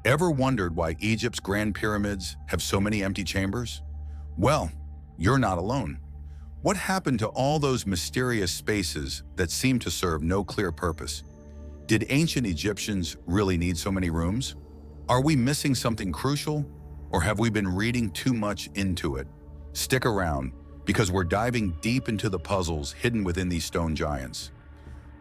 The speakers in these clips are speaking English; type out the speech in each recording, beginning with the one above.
Ever wondered why Egypt's Grand Pyramids have so many empty chambers? Well, you're not alone. What happened to all those mysterious spaces that seem to serve no clear purpose? Did ancient Egyptians really need so many rooms? Are we missing something crucial, or have we been reading too much into it? Stick around, because we're diving deep into the puzzles hidden within these stone giants.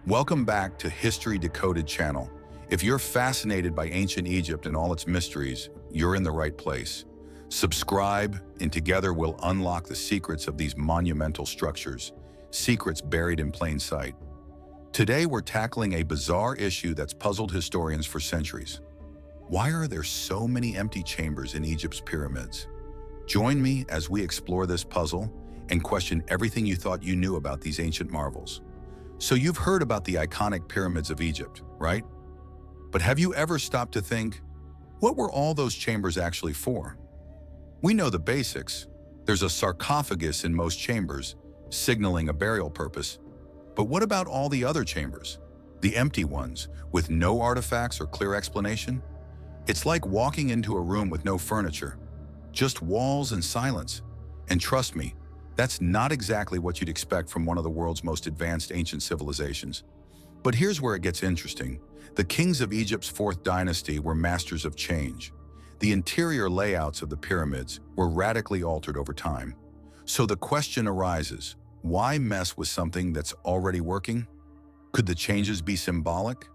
Welcome back to History Decoded channel. If you're fascinated by ancient Egypt and all its mysteries, you're in the right place. Subscribe, and together we'll unlock the secrets of these monumental structures, secrets buried in plain sight. Today we're tackling a bizarre issue that's puzzled historians for centuries. Why are there so many empty chambers in Egypt's pyramids? Join me as we explore this puzzle and question everything you thought you knew about these ancient marvels. So you've heard about the iconic pyramids of Egypt, right? But have you ever stopped to think, what were all those chambers actually for? We know the basics. There's a sarcophagus in most chambers, signaling a burial purpose. But what about all the other chambers? The empty ones, with no artifacts or clear explanation? It's like walking into a room with no furniture, just walls and silence. And trust me, that's not exactly what you'd expect from one of the world's most advanced ancient civilizations. But here's where it gets interesting. The kings of Egypt's fourth dynasty were masters of change. The interior layouts of the pyramids were radically altered over time. So the question arises, why mess with something that's already working? Could the changes be symbolic?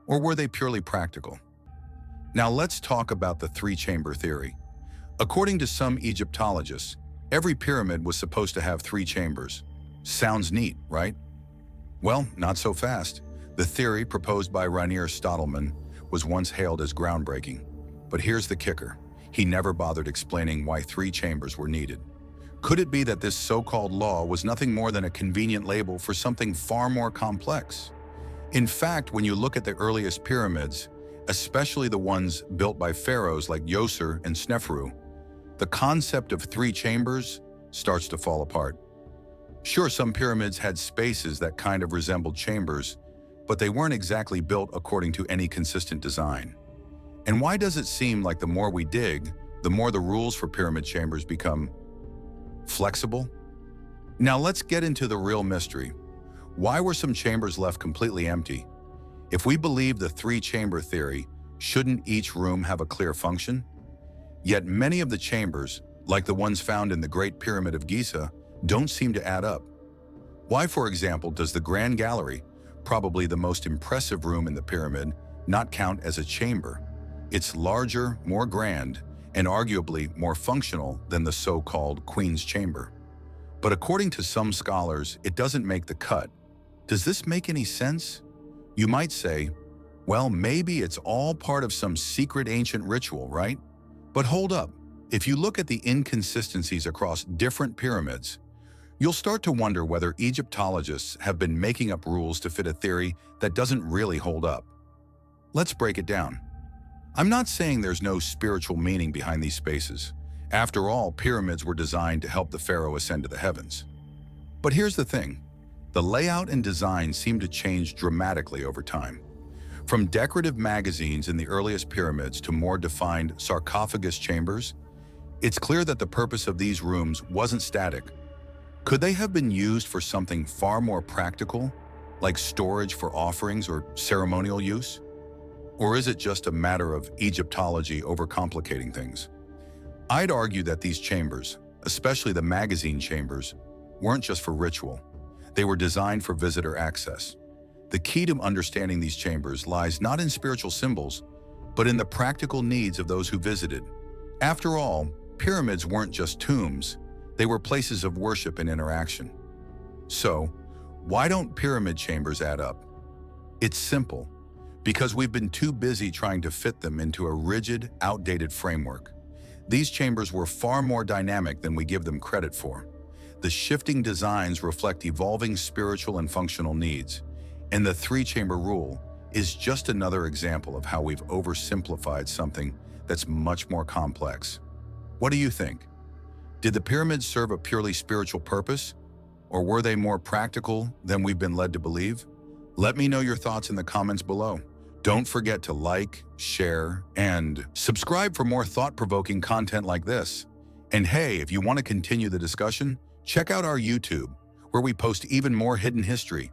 Or were they purely practical? Now let's talk about the three-chamber theory. According to some Egyptologists, every pyramid was supposed to have three chambers. Sounds neat, right? Well, not so fast. The theory proposed by Rainier Stottleman was once hailed as groundbreaking. But here's the kicker. He never bothered explaining why three chambers were needed. Could it be that this so-called law was nothing more than a convenient label for something far more complex? In fact, when you look at the earliest pyramids, especially the ones built by pharaohs like Djoser and Sneferu, the concept of three chambers starts to fall apart. Sure, some pyramids had spaces that kind of resembled chambers, but they weren't exactly built according to any consistent design. And why does it seem like the more we dig, the more the rules for pyramid chambers become flexible? Now let's get into the real mystery. Why were some chambers left completely empty? If we believe the three-chamber theory, shouldn't each room have a clear function? Yet many of the chambers, like the ones found in the Great Pyramid of Giza, don't seem to add up. Why, for example, does the Grand Gallery, probably the most impressive room in the pyramid, not count as a chamber? It's larger, more grand, and arguably more functional than the so-called Queen's Chamber. But according to some scholars, it doesn't make the cut. Does this make any sense? You might say, well, maybe it's all part of some secret ancient ritual, right? But hold up. If you look at the inconsistencies across different pyramids, you'll start to wonder whether Egyptologists have been making up rules to fit a theory that doesn't really hold up. Let's break it down. I'm not saying there's no spiritual meaning behind these spaces. After all, pyramids were designed to help the pharaoh ascend to the heavens. But here's the thing. The layout and design seem to change dramatically over time. From decorative magazines in the earliest pyramids to more defined sarcophagus chambers, it's clear that the purpose of these rooms wasn't static. Could they have been used for something far more practical, like storage for offerings or ceremonial use? Or is it just a matter of Egyptology overcomplicating things? I'd argue that these chambers, especially the magazine chambers, weren't just for ritual. They were designed for visitor access. The key to understanding these chambers lies not in spiritual symbols, but in the practical needs of those who visited. After all, pyramids weren't just tombs. They were places of worship and interaction. So, why don't pyramid chambers add up? It's simple. Because we've been too busy trying to fit them into a rigid, outdated framework. These chambers were far more dynamic than we give them credit for. The shifting designs reflect evolving spiritual and functional needs, and the three-chamber rule is just another example of how we've oversimplified something that's much more complex. What do you think? Did the pyramids serve a purely spiritual purpose, or were they more practical than we've been led to believe? Let me know your thoughts in the comments below. Don't forget to like, share, and subscribe for more thought-provoking content like this. And hey, if you want to continue the discussion, check out our YouTube, where we post even more hidden history.